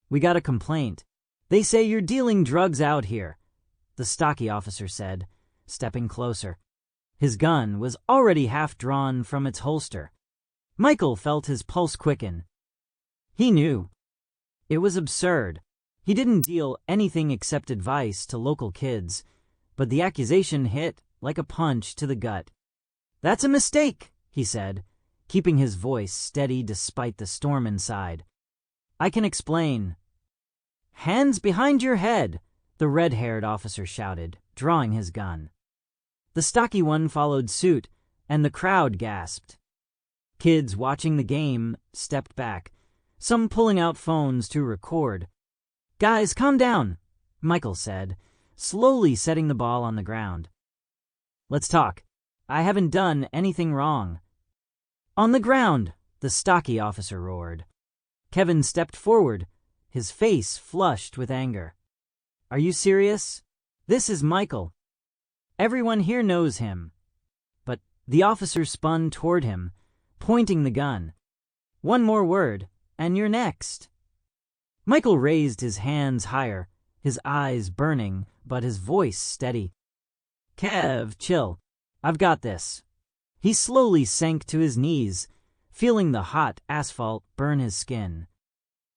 "We got a complaint. They say you're dealing drugs out here," the stocky officer said, stepping closer. His gun was already half drawn from its holster. Michael felt his pulse quicken. He knew. It was absurd. He didn't deal anything except advice to local kids, but the accusation hit like a punch to the gut. "That's a mistake," he said, keeping his voice steady despite the storm inside. "I can explain." "Hands behind your head," the red-haired officer shouted, drawing his gun. The stocky one followed suit, and the crowd gasped. Kids watching the game stepped back, some pulling out phones to record. "Guys, calm down," Michael said, slowly setting the ball on the ground. "Let's talk. I haven't done anything wrong." "On the ground," the stocky officer roared. Kevin stepped forward, his face flushed with anger. "Are you serious? This is Michael. Everyone here knows him." But the officer spun toward him, pointing the gun. "One more word, and you're next." Michael raised his hands higher, his eyes burning, but his voice steady. "Kev, chill. I've got this." He slowly sank to his knees, feeling the hot asphalt burn his skin.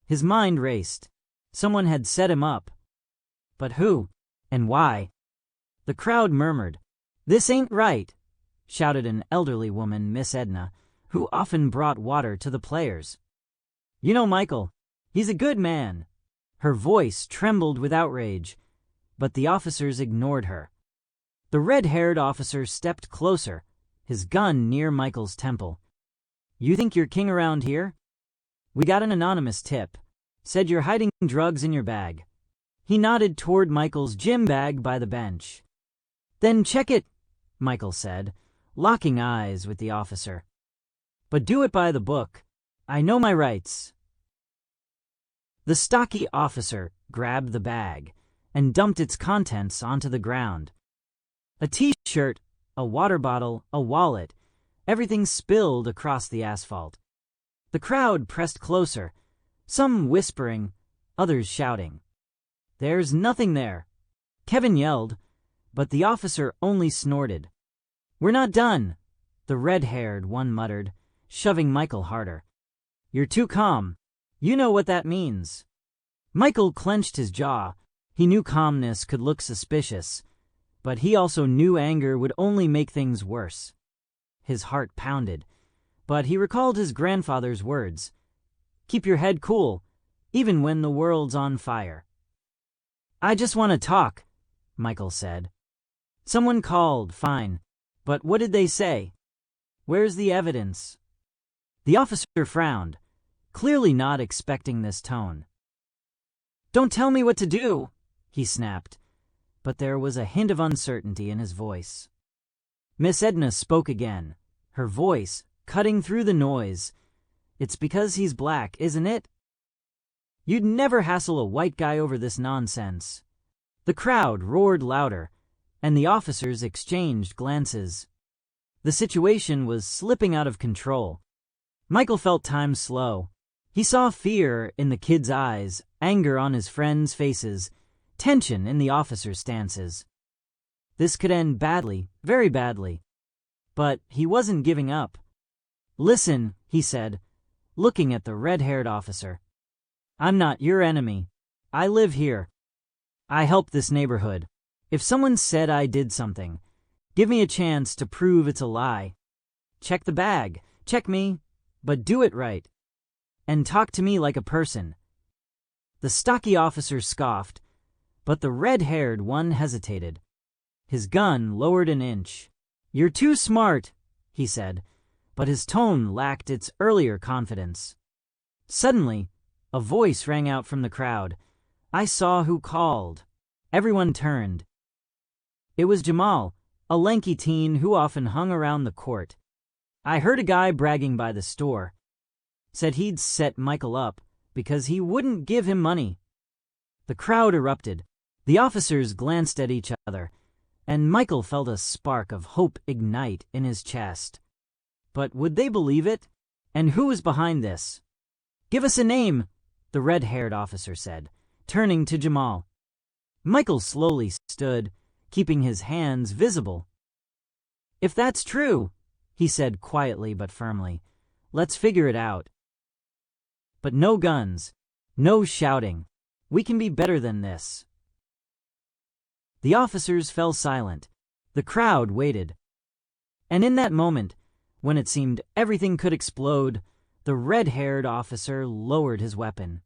His mind raced. Someone had set him up. But who? And why? The crowd murmured. "This ain't right," shouted an elderly woman, Miss Edna, who often brought water to the players. "You know Michael. He's a good man." Her voice trembled with outrage, but the officers ignored her. The red-haired officer stepped closer, his gun near Michael's temple. "You think you're king around here? We got an anonymous tip. Said you're hiding drugs in your bag." He nodded toward Michael's gym bag by the bench. "Then check it," Michael said, locking eyes with the officer. "But do it by the book. I know my rights." The stocky officer grabbed the bag and dumped its contents onto the ground. A t-shirt, a water bottle, a wallet, everything spilled across the asphalt. The crowd pressed closer, some whispering, others shouting. "There's nothing there," Kevin yelled, but the officer only snorted. "We're not done," the red-haired one muttered, shoving Michael harder. "You're too calm. You know what that means." Michael clenched his jaw. He knew calmness could look suspicious, but he also knew anger would only make things worse. His heart pounded, but he recalled his grandfather's words. "Keep your head cool, even when the world's on fire." "I just want to talk," Michael said. "Someone called, fine. But what did they say? Where's the evidence?" The officer frowned, clearly not expecting this tone. "Don't tell me what to do," he snapped, but there was a hint of uncertainty in his voice. Miss Edna spoke again, her voice cutting through the noise. "It's because he's black, isn't it? You'd never hassle a white guy over this nonsense." The crowd roared louder, and the officers exchanged glances. The situation was slipping out of control. Michael felt time slow. He saw fear in the kids' eyes, anger on his friends' faces, tension in the officers' stances. This could end badly, very badly. But he wasn't giving up. "Listen," he said, looking at the red-haired officer. "I'm not your enemy. I live here. I help this neighborhood. If someone said I did something, give me a chance to prove it's a lie. Check the bag, check me, but do it right. And talk to me like a person." The stocky officer scoffed, but the red-haired one hesitated. His gun lowered an inch. "You're too smart," he said, but his tone lacked its earlier confidence. Suddenly, a voice rang out from the crowd. "I saw who called." Everyone turned. It was Jamal, a lanky teen who often hung around the court. "I heard a guy bragging by the store. Said he'd set Michael up because he wouldn't give him money." The crowd erupted. The officers glanced at each other, and Michael felt a spark of hope ignite in his chest. But would they believe it? And who was behind this? "Give us a name," the red-haired officer said, turning to Jamal. Michael slowly stood, keeping his hands visible. "If that's true," he said quietly but firmly, "let's figure it out. But no guns, no shouting. We can be better than this." The officers fell silent. The crowd waited. And in that moment, when it seemed everything could explode, the red-haired officer lowered his weapon.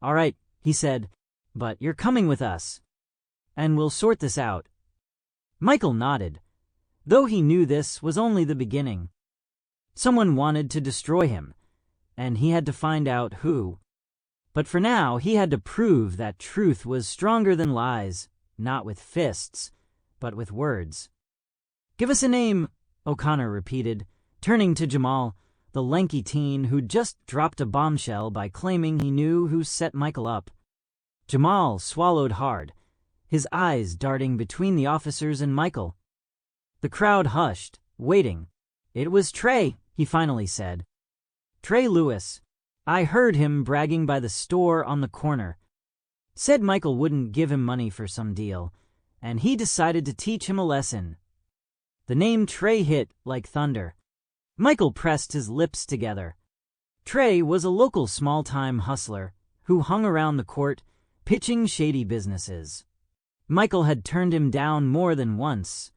"All right," he said, "but you're coming with us, and we'll sort this out." Michael nodded, though he knew this was only the beginning. Someone wanted to destroy him, and he had to find out who. But for now, he had to prove that truth was stronger than lies, not with fists, but with words. "Give us a name," O'Connor repeated, turning to Jamal, the lanky teen who'd just dropped a bombshell by claiming he knew who set Michael up. Jamal swallowed hard, his eyes darting between the officers and Michael. The crowd hushed, waiting. "It was Trey," he finally said. "Trey Lewis. I heard him bragging by the store on the corner. Said Michael wouldn't give him money for some deal, and he decided to teach him a lesson." The name Trey hit like thunder. Michael pressed his lips together. Trey was a local small-time hustler who hung around the court, pitching shady businesses. Michael had turned him down more than once,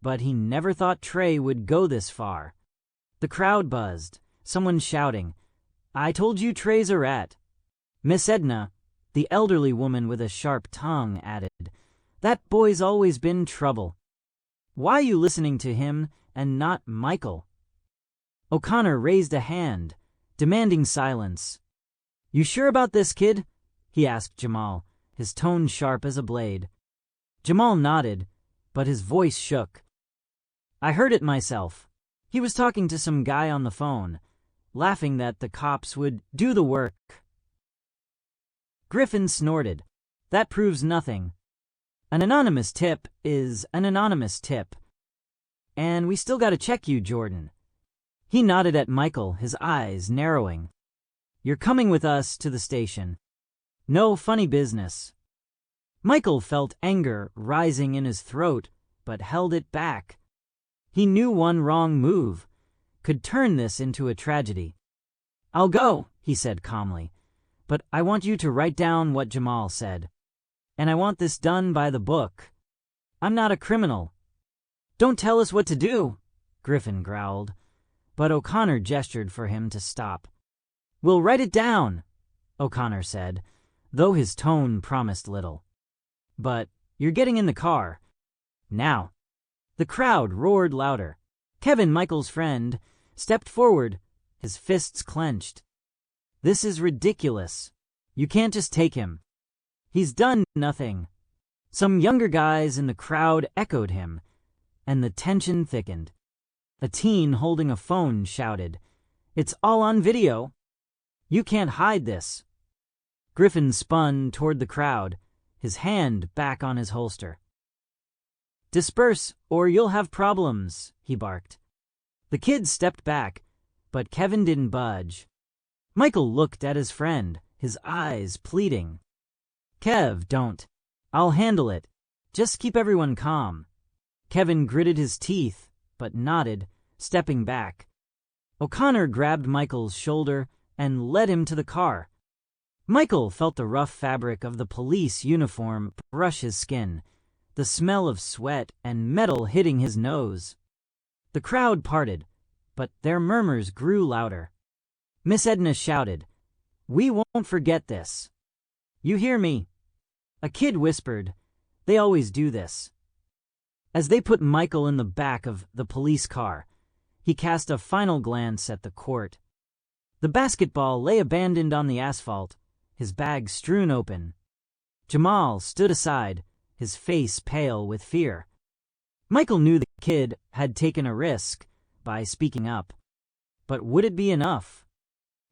but he never thought Trey would go this far. The crowd buzzed, someone shouting, "I told you Trey's a rat." Miss Edna, the elderly woman with a sharp tongue, added, "That boy's always been trouble. Why are you listening to him and not Michael?" O'Connor raised a hand, demanding silence. "You sure about this, kid?" he asked Jamal, his tone sharp as a blade. Jamal nodded, but his voice shook. "I heard it myself. He was talking to some guy on the phone, laughing that the cops would do the work." Griffin snorted. "That proves nothing. An anonymous tip is an anonymous tip. And we still gotta check you, Jordan." He nodded at Michael, his eyes narrowing. "You're coming with us to the station. No funny business." Michael felt anger rising in his throat, but held it back. He knew one wrong move could turn this into a tragedy. "I'll go," he said calmly, "but I want you to write down what Jamal said. And I want this done by the book. I'm not a criminal." "Don't tell us what to do," Griffin growled, but O'Connor gestured for him to stop. "We'll write it down," O'Connor said, though his tone promised little. "But you're getting in the car. Now." The crowd roared louder. Kevin, Michael's friend, stepped forward, his fists clenched. "This is ridiculous. You can't just take him. He's done nothing." Some younger guys in the crowd echoed him, and the tension thickened. A teen holding a phone shouted, "It's all on video. You can't hide this." Griffin spun toward the crowd, his hand back on his holster. "Disperse, or you'll have problems," he barked. The kids stepped back, but Kevin didn't budge. Michael looked at his friend, his eyes pleading. "Kev, don't. I'll handle it. Just keep everyone calm." Kevin gritted his teeth, but nodded, stepping back. O'Connor grabbed Michael's shoulder and led him to the car. Michael felt the rough fabric of the police uniform brush his skin, the smell of sweat and metal hitting his nose. The crowd parted, but their murmurs grew louder. Miss Edna shouted, "We won't forget this. You hear me?" A kid whispered, "They always do this." As they put Michael in the back of the police car, he cast a final glance at the court. The basketball lay abandoned on the asphalt, his bag strewn open. Jamal stood aside, his face pale with fear. Michael knew the kid had taken a risk by speaking up. But would it be enough?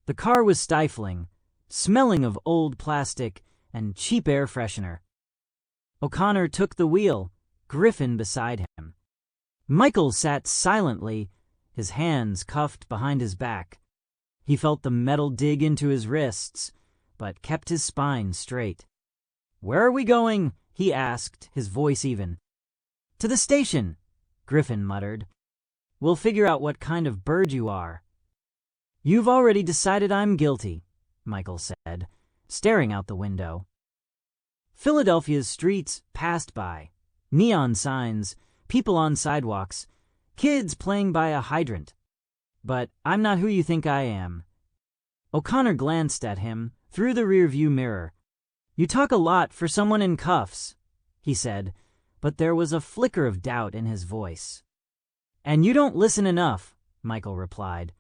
The car was stifling, smelling of old plastic and cheap air freshener. O'Connor took the wheel, Griffin beside him. Michael sat silently, his hands cuffed behind his back. He felt the metal dig into his wrists, but kept his spine straight. "Where are we going?" he asked, his voice even. "To the station," Griffin muttered. "We'll figure out what kind of bird you are." "You've already decided I'm guilty," Michael said, staring out the window. Philadelphia's streets passed by. Neon signs, people on sidewalks, kids playing by a hydrant. "But I'm not who you think I am." O'Connor glanced at him through the rearview mirror. "You talk a lot for someone in cuffs," he said, but there was a flicker of doubt in his voice. "And you don't listen enough," Michael replied.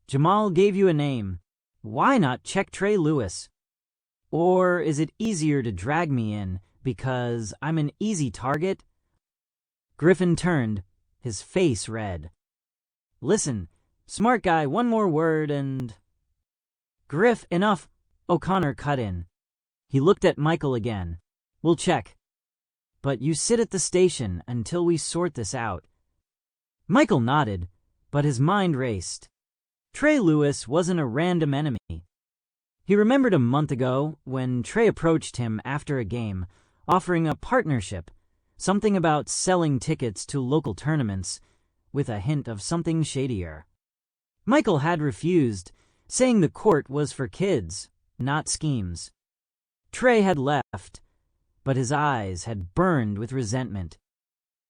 "Jamal gave you a name. Why not check Trey Lewis? Or is it easier to drag me in because I'm an easy target?" Griffin turned, his face red. "Listen, smart guy, one more word and—" "Griff, enough," O'Connor cut in. He looked at Michael again. "We'll check. But you sit at the station until we sort this out." Michael nodded, but his mind raced. Trey Lewis wasn't a random enemy. He remembered a month ago when Trey approached him after a game, offering a partnership, something about selling tickets to local tournaments, with a hint of something shadier. Michael had refused, saying the court was for kids, not schemes. Trey had left, but his eyes had burned with resentment.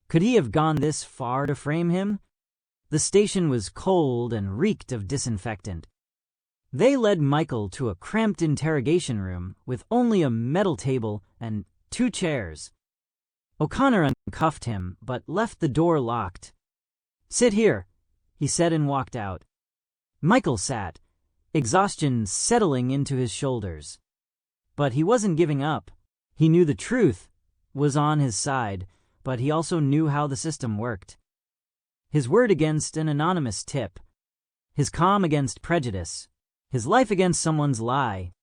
Could he have gone this far to frame him? The station was cold and reeked of disinfectant. They led Michael to a cramped interrogation room with only a metal table and 2 chairs. O'Connor uncuffed him, but left the door locked. "Sit here," he said and walked out. Michael sat, exhaustion settling into his shoulders. But he wasn't giving up. He knew the truth was on his side, but he also knew how the system worked. His word against an anonymous tip, his calm against prejudice, his life against someone's lie.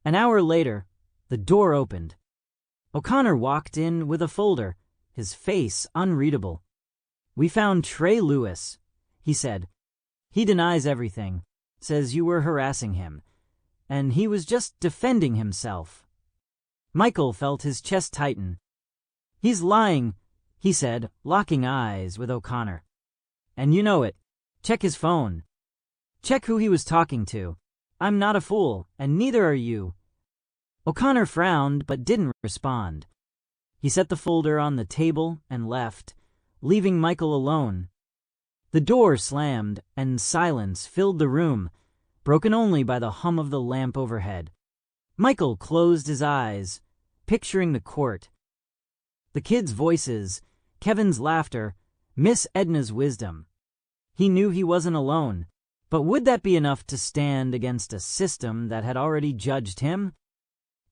An hour later, the door opened. O'Connor walked in with a folder, his face unreadable. "We found Trey Lewis," he said. "He denies everything, says you were harassing him, and he was just defending himself." Michael felt his chest tighten. "He's lying," he said, locking eyes with O'Connor. "And you know it. Check his phone. Check who he was talking to. I'm not a fool, and neither are you." O'Connor frowned but didn't respond. He set the folder on the table and left, leaving Michael alone. The door slammed, and silence filled the room, broken only by the hum of the lamp overhead. Michael closed his eyes, picturing the court. The kids' voices, Kevin's laughter, Miss Edna's wisdom. He knew he wasn't alone, but would that be enough to stand against a system that had already judged him?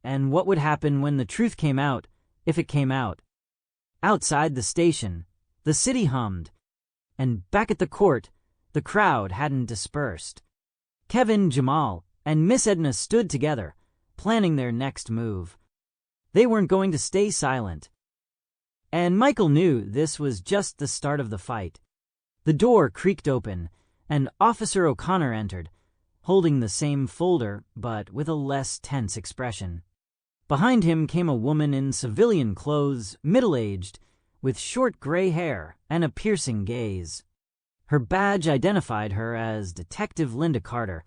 And what would happen when the truth came out, if it came out? Outside the station, the city hummed, and back at the court, the crowd hadn't dispersed. Kevin, Jamal, and Miss Edna stood together, planning their next move. They weren't going to stay silent. And Michael knew this was just the start of the fight. The door creaked open, and Officer O'Connor entered, holding the same folder but with a less tense expression. Behind him came a woman in civilian clothes, middle-aged, with short gray hair and a piercing gaze. Her badge identified her as Detective Linda Carter.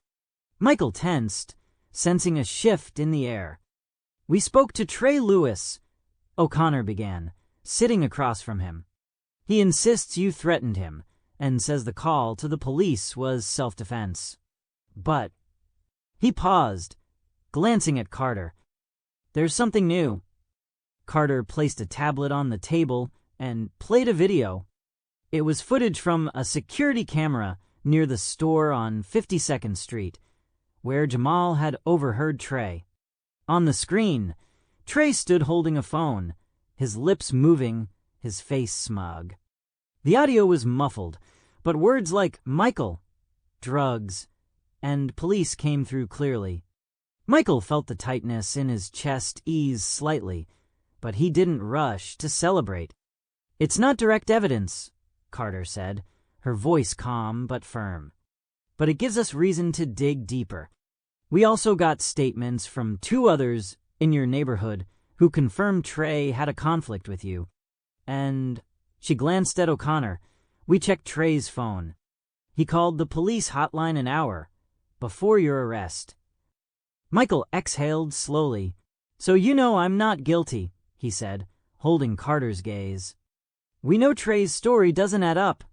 Michael tensed, sensing a shift in the air. "We spoke to Trey Lewis," O'Connor began, sitting across from him. "He insists you threatened him and says the call to the police was self-defense. But—" He paused, glancing at Carter. "There's something new." Carter placed a tablet on the table and played a video. It was footage from a security camera near the store on 52nd Street, where Jamal had overheard Trey. On the screen, Trey stood holding a phone, his lips moving, his face smug. The audio was muffled, but words like Michael, drugs, and police came through clearly. Michael felt the tightness in his chest ease slightly, but he didn't rush to celebrate. "It's not direct evidence," Carter said, her voice calm but firm. "But it gives us reason to dig deeper. We also got statements from 2 others in your neighborhood who confirmed Trey had a conflict with you. And she glanced at O'Connor. We checked Trey's phone. He called the police hotline an hour before your arrest. Michael exhaled slowly. So you know I'm not guilty, he said, holding Carter's gaze. We know Trey's story doesn't add up,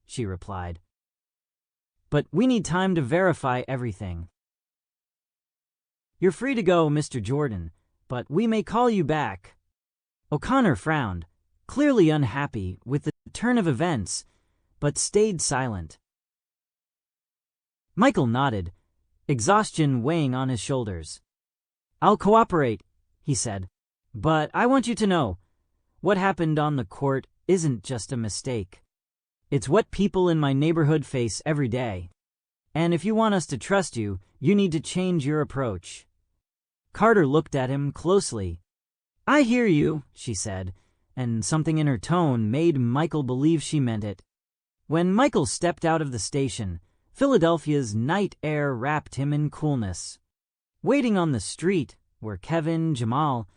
she replied. But we need time to verify everything. You're free to go, Mr. Jordan, but we may call you back. O'Connor frowned, clearly unhappy with the turn of events, but stayed silent. Michael nodded, exhaustion weighing on his shoulders. I'll cooperate, he said, but I want you to know, what happened on the court isn't just a mistake. It's what people in my neighborhood face every day. And if you want us to trust you, you need to change your approach. Carter looked at him closely. I hear you, she said, and something in her tone made Michael believe she meant it. When Michael stepped out of the station, Philadelphia's night air wrapped him in coolness. Waiting on the street were Kevin, Jamal,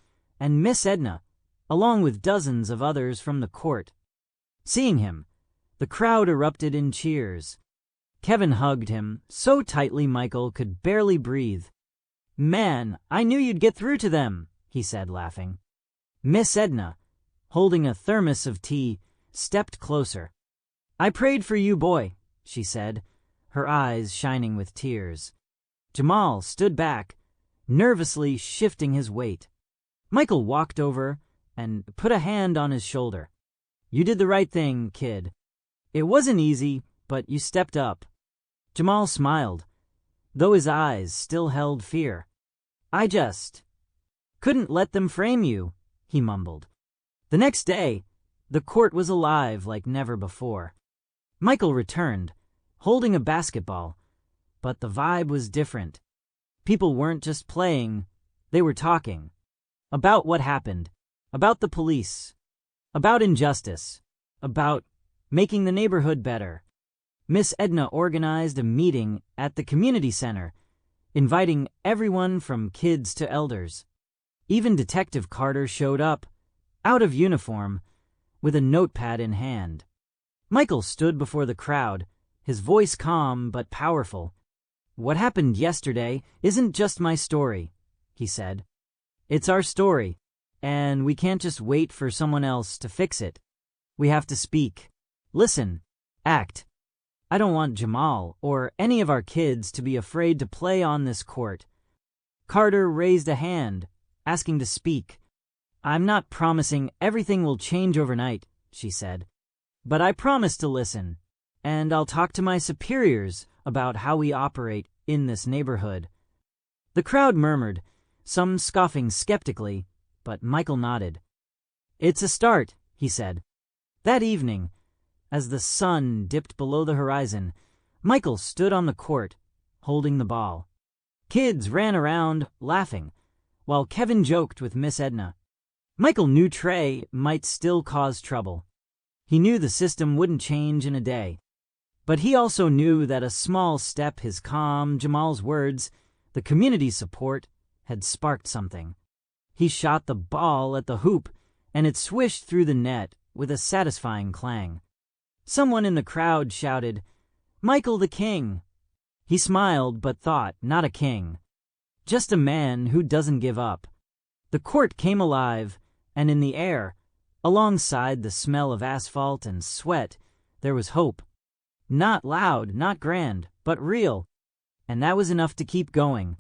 and Miss Edna, along with dozens of others from the court. Seeing him, the crowd erupted in cheers. Kevin hugged him so tightly Michael could barely breathe. Man, I knew you'd get through to them, he said, laughing. Miss Edna, holding a thermos of tea, stepped closer. I prayed for you, boy, she said, her eyes shining with tears. Jamal stood back, nervously shifting his weight. Michael walked over and put a hand on his shoulder. You did the right thing, kid. It wasn't easy, but you stepped up. Jamal smiled, though his eyes still held fear. I just couldn't let them frame you, he mumbled. The next day, the court was alive like never before. Michael returned, holding a basketball, but the vibe was different. People weren't just playing, they were talking. About what happened, about the police, about injustice, about making the neighborhood better. Miss Edna organized a meeting at the community center, inviting everyone from kids to elders. Even Detective Carter showed up, out of uniform, with a notepad in hand. Michael stood before the crowd, his voice calm but powerful. What happened yesterday isn't just my story, he said. It's our story, and we can't just wait for someone else to fix it. We have to speak, listen, act. I don't want Jamal or any of our kids to be afraid to play on this court. Carter raised a hand, asking to speak. I'm not promising everything will change overnight, she said. But I promise to listen, and I'll talk to my superiors about how we operate in this neighborhood. The crowd murmured, some scoffing skeptically, but Michael nodded. It's a start, he said. That evening, as the sun dipped below the horizon, Michael stood on the court, holding the ball. Kids ran around, laughing, while Kevin joked with Miss Edna. Michael knew Trey might still cause trouble. He knew the system wouldn't change in a day. But he also knew that a small step, his calm, Jamal's words, the community support, had sparked something. He shot the ball at the hoop, and it swished through the net with a satisfying clang. Someone in the crowd shouted, Michael the King. He smiled but thought, not a king. Just a man who doesn't give up. The court came alive, and in the air, alongside the smell of asphalt and sweat, there was hope. Not loud, not grand, but real. And that was enough to keep going.